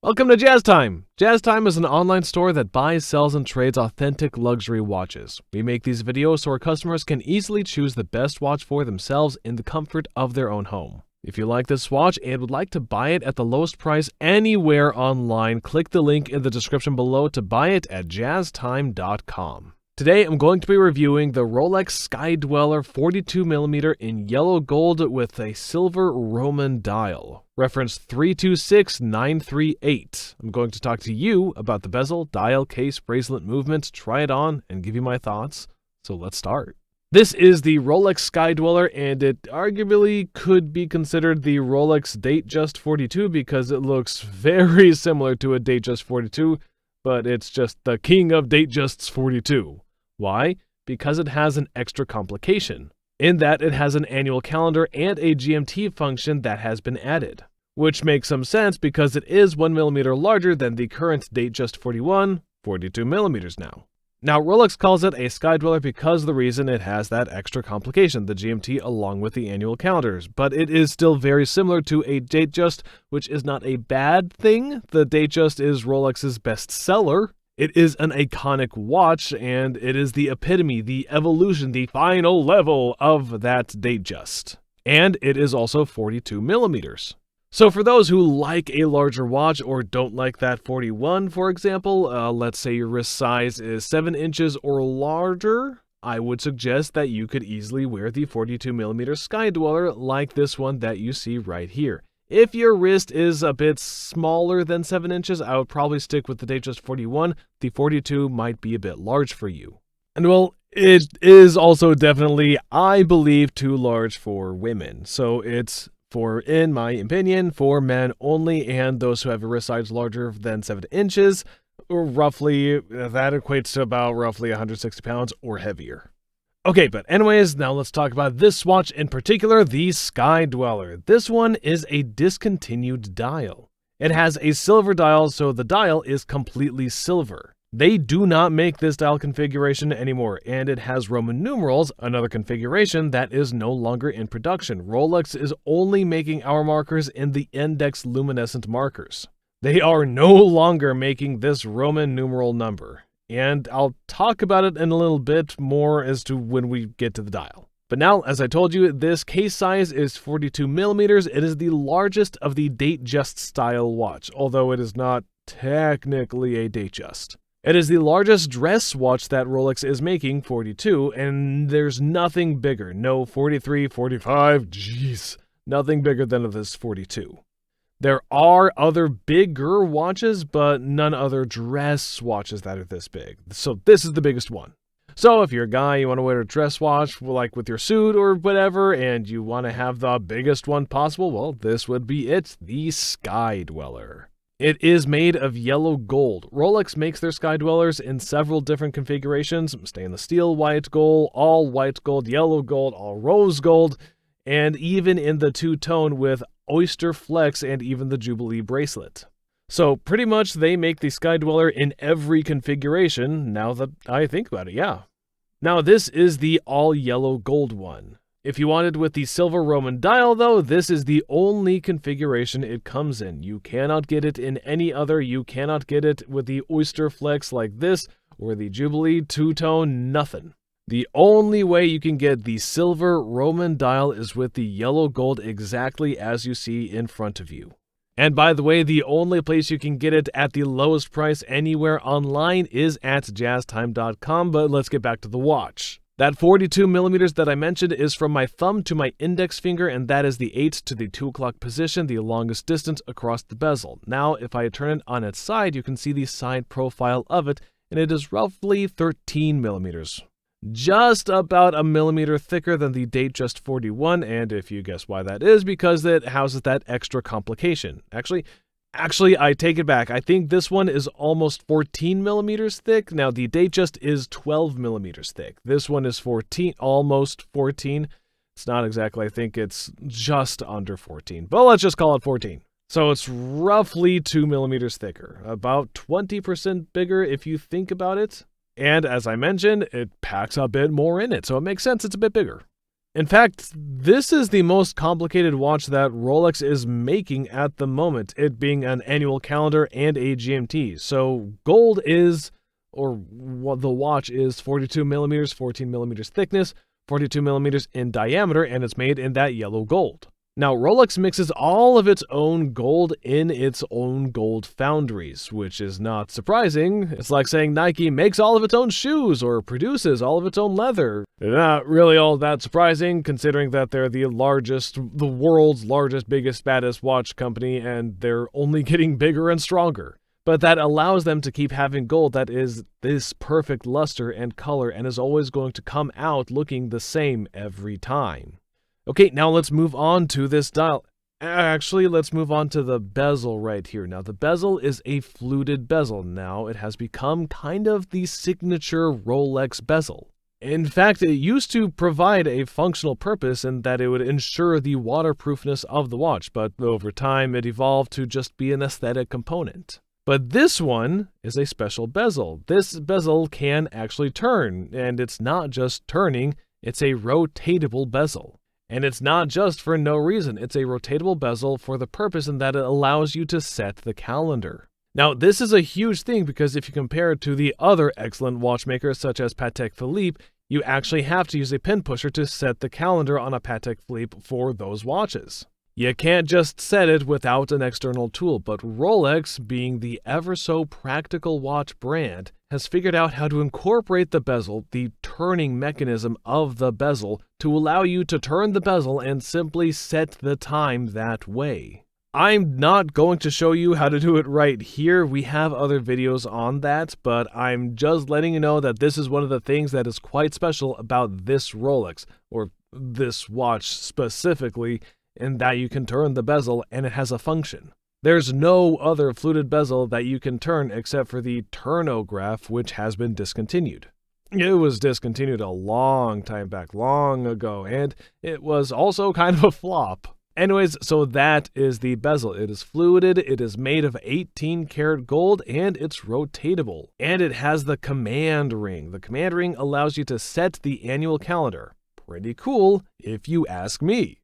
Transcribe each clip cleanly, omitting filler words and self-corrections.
Welcome to Jazz Time! Jazz Time is an online store that buys, sells, and trades authentic luxury watches. We make these videos so our customers can easily choose the best watch for themselves in the comfort of their own home. If you like this watch and would like to buy it at the lowest price anywhere online, click the link in the description below to buy it at jazztime.com. Today I'm going to be reviewing the Rolex Sky-Dweller 42mm in yellow gold with a silver Roman dial. Reference 326938. I'm going to talk to you about the bezel, dial, case, bracelet movements, try it on, and give you my thoughts. So let's start. This is the Rolex Sky-Dweller, and it arguably could be considered the Rolex Datejust 42 because it looks very similar to a Datejust 42, but it's just the king of Datejusts 42. Why? Because it has an extra complication, in that it has an annual calendar and a GMT function that has been added. Which makes some sense because it is 1mm larger than the current Datejust 41, 42mm now. Now, Rolex calls it a Sky-Dweller because of the reason it has that extra complication, the GMT along with the annual calendars, but it is still very similar to a Datejust, which is not a bad thing. The Datejust is Rolex's best seller. It is an iconic watch, and it is the epitome, the evolution, the final level of that Datejust. And it is also 42mm. So for those who like a larger watch or don't like that 41, for example, let's say your wrist size is 7 inches or larger, I would suggest that you could easily wear the 42mm Sky-Dweller like this one that you see right here. If your wrist is a bit smaller than 7 inches, I would probably stick with the Datejust 41. The 42 might be a bit large for you. And well, it is also definitely, I believe, too large for women. So it's in my opinion, for men only and those who have a wrist size larger than 7 inches, or roughly, that equates to about roughly 160 pounds or heavier. Okay, but anyways, now let's talk about this watch in particular, the Sky-Dweller. This one is a discontinued dial. It has a silver dial, so the dial is completely silver. They do not make this dial configuration anymore, and it has Roman numerals, another configuration that is no longer in production. Rolex is only making hour markers in the index luminescent markers. They are no longer making this Roman numeral number, and I'll talk about it in a little bit more as to when we get to the dial. But now, as I told you, this case size is 42mm. It is the largest of the Datejust style watch, although it is not technically a Datejust. It is the largest dress watch that Rolex is making, 42, and there's nothing bigger. No 43, 45, jeez, nothing bigger than this 42. There are other bigger watches, but none other dress watches that are this big. So this is the biggest one. So if you're a guy, you want to wear a dress watch, like with your suit or whatever, and you want to have the biggest one possible, well, this would be it, the Sky-Dweller. It is made of yellow gold. Rolex makes their Sky-Dwellers in several different configurations: stainless steel, white gold, all white gold, yellow gold, all rose gold, and even in the two-tone with Oyster Flex and even the Jubilee bracelet. So pretty much they make the Sky-Dweller in every configuration, now that I think about it, yeah. Now this is the all yellow gold one. If you wanted with the silver Roman dial, though, this is the only configuration it comes in. You cannot get it in any other. You cannot get it with the Oyster Flex like this, or the Jubilee two-tone, nothing. The only way you can get the silver Roman dial is with the yellow gold exactly as you see in front of you. And by the way, the only place you can get it at the lowest price anywhere online is at jazztime.com, but let's get back to the watch. That 42mm that I mentioned is from my thumb to my index finger, and that is the 8 to the 2 o'clock position, the longest distance across the bezel. Now, if I turn it on its side, you can see the side profile of it, and it is roughly 13mm. Just about a millimeter thicker than the Datejust 41, and if you guess why that is, because it houses that extra complication. Actually, I take it back. I think this one is almost 14mm thick. Now, the Datejust is 12mm thick. This one is 14, almost 14. It's not exactly, I think it's just under 14, but let's just call it 14. So it's roughly 2mm thicker, about 20% bigger if you think about it. And as I mentioned, it packs a bit more in it, so it makes sense it's a bit bigger. In fact, this is the most complicated watch that Rolex is making at the moment, it being an annual calendar and a GMT. So gold is, or what the watch is, 42 millimeters, 14 millimeters thickness, 42 millimeters in diameter, and it's made in that yellow gold. Now, Rolex mixes all of its own gold in its own gold foundries, which is not surprising. It's like saying Nike makes all of its own shoes or produces all of its own leather. Not really all that surprising, considering that they're the world's largest, biggest, baddest watch company, and they're only getting bigger and stronger. But that allows them to keep having gold that is this perfect luster and color and is always going to come out looking the same every time. Okay, now let's move on to this dial. Actually, let's move on to the bezel right here. Now, the bezel is a fluted bezel. Now, it has become kind of the signature Rolex bezel. In fact, it used to provide a functional purpose in that it would ensure the waterproofness of the watch, but over time it evolved to just be an aesthetic component. But this one is a special bezel. This bezel can actually turn, and it's not just turning, it's a rotatable bezel. And it's not just for no reason, it's a rotatable bezel for the purpose in that it allows you to set the calendar. Now, this is a huge thing because if you compare it to the other excellent watchmakers such as Patek Philippe, you actually have to use a pin pusher to set the calendar on a Patek Philippe for those watches. You can't just set it without an external tool, but Rolex, being the ever so practical watch brand, has figured out how to incorporate the bezel, the turning mechanism of the bezel, to allow you to turn the bezel and simply set the time that way. I'm not going to show you how to do it right here. We have other videos on that, but I'm just letting you know that this is one of the things that is quite special about this Rolex, or this watch specifically, in that you can turn the bezel and it has a function. There's no other fluted bezel that you can turn except for the turnograph, which has been discontinued. It was discontinued a long time back, long ago, and it was also kind of a flop. Anyways, so that is the bezel. It is fluted, it is made of 18 karat gold, and it's rotatable. And it has the command ring. The command ring allows you to set the annual calendar. Pretty cool, if you ask me.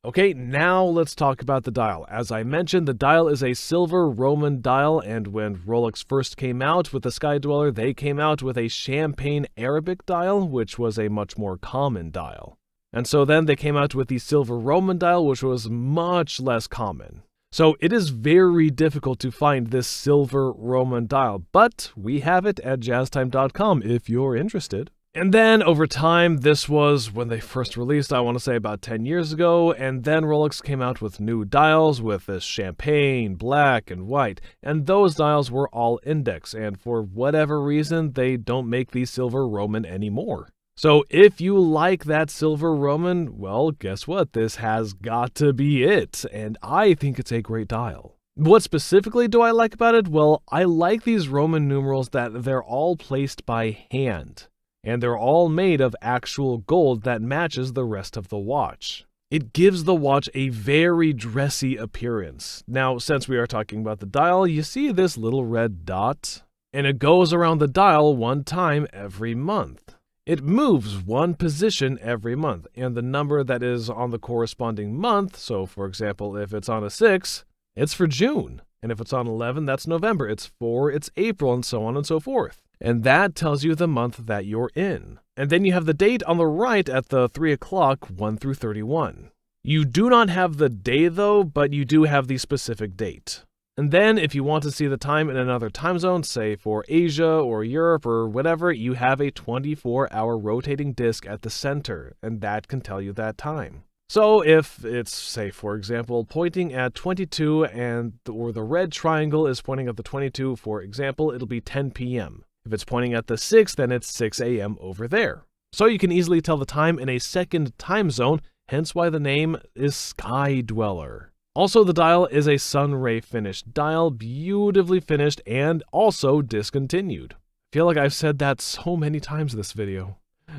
Okay, now let's talk about the dial. As I mentioned, the dial is a silver Roman dial, and when Rolex first came out with the Sky-Dweller, they came out with a champagne Arabic dial, which was a much more common dial. And so then they came out with the silver Roman dial, which was much less common. So it is very difficult to find this silver Roman dial, but we have it at jazztime.com if you're interested. And then over time, this was when they first released, I want to say about 10 years ago, and then Rolex came out with new dials with this champagne, black, and white, and those dials were all index, and for whatever reason, they don't make the silver Roman anymore. So if you like that silver Roman, well, guess what? This has got to be it, and I think it's a great dial. What specifically do I like about it? Well, I like these Roman numerals that they're all placed by hand. And they're all made of actual gold that matches the rest of the watch. It gives the watch a very dressy appearance. Now, since we are talking about the dial, you see this little red dot? And it goes around the dial one time every month. It moves one position every month, and the number that is on the corresponding month, so for example, if it's on a 6, it's for June. And if it's on 11, that's November. It's 4, it's April, and so on and so forth. And that tells you the month that you're in. And then you have the date on the right at the 3 o'clock, 1 through 31. You do not have the day though, but you do have the specific date. And then if you want to see the time in another time zone, say for Asia or Europe or whatever, you have a 24-hour rotating disc at the center, and that can tell you that time. So if it's, say, for example, pointing at 22 or the red triangle is pointing at the 22, for example, it'll be 10 p.m. If it's pointing at the 6, then it's 6 a.m. over there. So you can easily tell the time in a second time zone, hence why the name is Sky-Dweller. Also, the dial is a sunray finished dial, beautifully finished and also discontinued. I feel like I've said that so many times this video.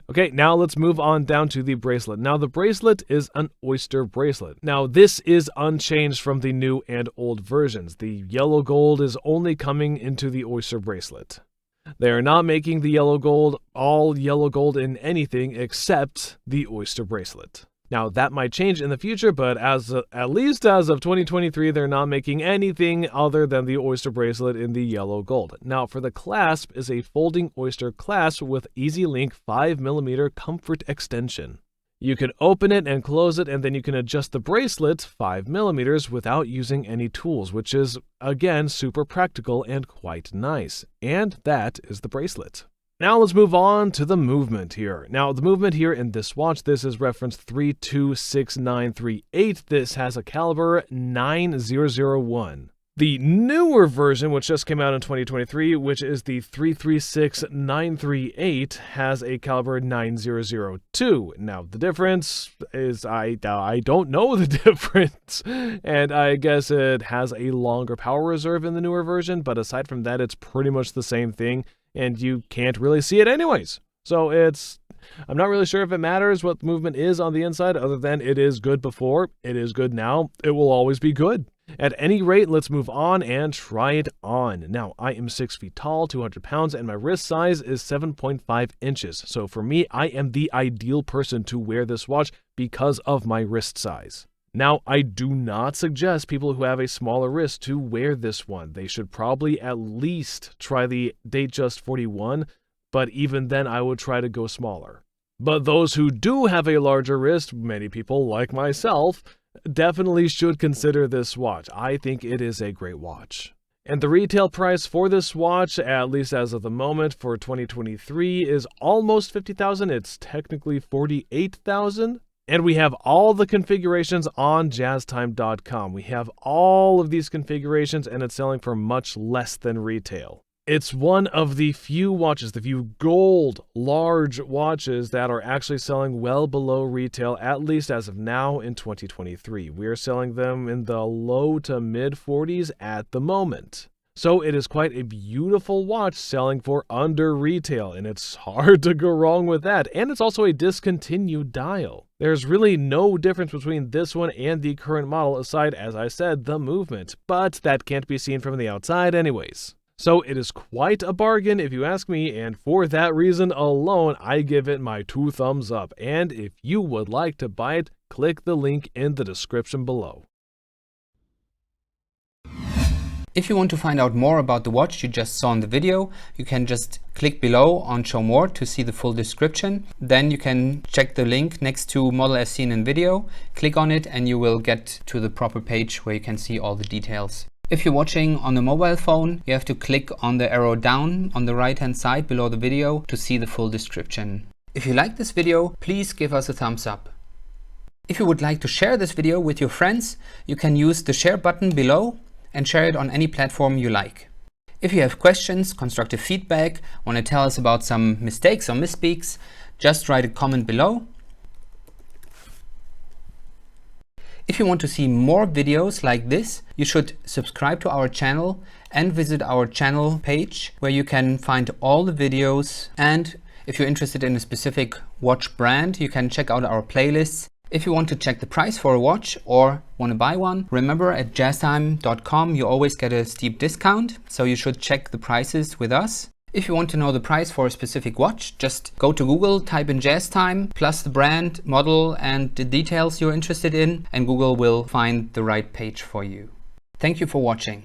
Okay, now let's move on down to the bracelet. Now the bracelet is an Oyster Bracelet. Now this is unchanged from the new and old versions. The yellow gold is only coming into the Oyster Bracelet. They are not making the yellow gold, all yellow gold in anything except the Oyster Bracelet. Now, that might change in the future, but at least as of 2023, they're not making anything other than the Oyster Bracelet in the yellow gold. Now, for the clasp is a folding oyster clasp with Easy Link 5mm comfort extension. You can open it and close it, and then you can adjust the bracelet 5mm without using any tools, which is, again, super practical and quite nice. And that is the bracelet. Now let's move on to the movement here. Now the movement here in this watch, this is reference 326938. This has a caliber 9001. The newer version, which just came out in 2023, which is the 336938, has a caliber 9002. Now the difference is I don't know the difference, and I guess it has a longer power reserve in the newer version, but aside from that, it's pretty much the same thing. And you can't really see it anyways. So I'm not really sure if it matters what the movement is on the inside, other than it is good before, it is good now, it will always be good. At any rate, let's move on and try it on. Now, I am 6 feet tall, 200 pounds, and my wrist size is 7.5 inches. So for me, I am the ideal person to wear this watch because of my wrist size. Now, I do not suggest people who have a smaller wrist to wear this one. They should probably at least try the Datejust 41, but even then I would try to go smaller. But those who do have a larger wrist, many people like myself, definitely should consider this watch. I think it is a great watch. And the retail price for this watch, at least as of the moment for 2023, is almost $50,000. It's technically $48,000. And we have all the configurations on jazztime.com. We have all of these configurations, and it's selling for much less than retail. It's one of the few watches, the few gold large watches that are actually selling well below retail, at least as of now in 2023. We are selling them in the low to mid 40s at the moment. So it is quite a beautiful watch selling for under retail, and it's hard to go wrong with that. And it's also a discontinued dial. There's really no difference between this one and the current model aside, as I said, the movement, but that can't be seen from the outside anyways. So it is quite a bargain if you ask me, and for that reason alone, I give it my 2 thumbs up. And if you would like to buy it, click the link in the description below. If you want to find out more about the watch you just saw in the video, you can just click below on Show More to see the full description. Then you can check the link next to Model as seen in video, click on it, and you will get to the proper page where you can see all the details. If you're watching on a mobile phone, you have to click on the arrow down on the right hand side below the video to see the full description. If you like this video, please give us a thumbs up. If you would like to share this video with your friends, you can use the share button below and share it on any platform you like. If you have questions, constructive feedback, want to tell us about some mistakes or misspeaks, just write a comment below. If you want to see more videos like this, you should subscribe to our channel and visit our channel page where you can find all the videos. And if you're interested in a specific watch brand, you can check out our playlists. If you want to check the price for a watch or want to buy one, remember at jazztime.com you always get a steep discount, so you should check the prices with us. If you want to know the price for a specific watch, just go to Google, type in JazzTime, plus the brand, model, and the details you're interested in, and Google will find the right page for you. Thank you for watching.